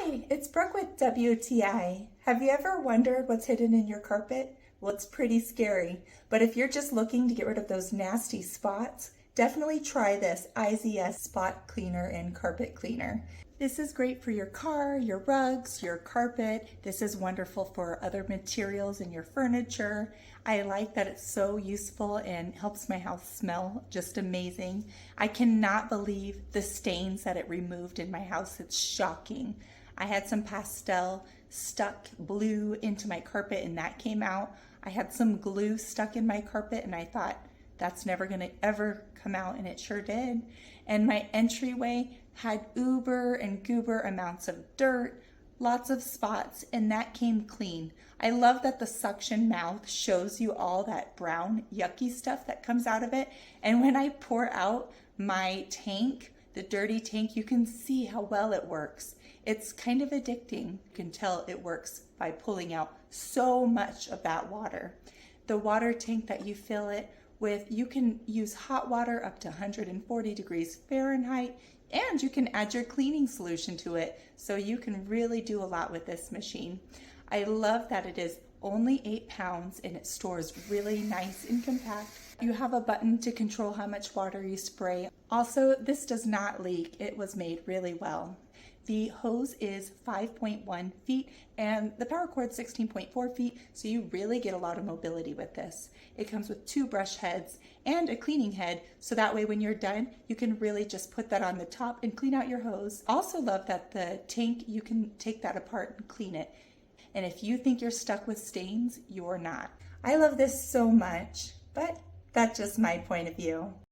Hi, it's Brooke with WTI. Have you ever wondered what's hidden in your carpet? Well, it's pretty scary, but if you're just looking to get rid of those nasty spots, definitely try this IZS spot cleaner and carpet cleaner. This is great for your car, your rugs, your carpet. This is wonderful for other materials in your furniture. I like that it's so useful and helps my house smell just amazing. I cannot believe the stains that it removed in my house. It's shocking. I had some pastel stuck blue into my carpet and that came out. I had some glue stuck in my carpet and I thought, that's never gonna ever come out, and it sure did. And my entryway had uber and goober amounts of dirt, lots of spots, and that came clean. I love that the suction mouth shows you all that brown yucky stuff that comes out of it. And when I pour out my tank, the dirty tank, you can see how well it works. It's kind of addicting. You can tell it works by pulling out so much of that water. The water tank that you fill it with, you can use hot water up to 140 degrees Fahrenheit, and you can add your cleaning solution to it, so you can really do a lot with this machine. I love that it is only 8 pounds and it stores really nice and compact. You have a button to control how much water you spray. Also, this does not leak. It was made really well. The hose is 5.1 feet and the power cord 16.4 feet, so you really get a lot of mobility with this. It comes with 2 brush heads and a cleaning head, so that way when you're done, you can really just put that on the top and clean out your hose. Also love that the tank, you can take that apart and clean it. And if you think you're stuck with stains, you're not. I love this so much, but that's just my point of view.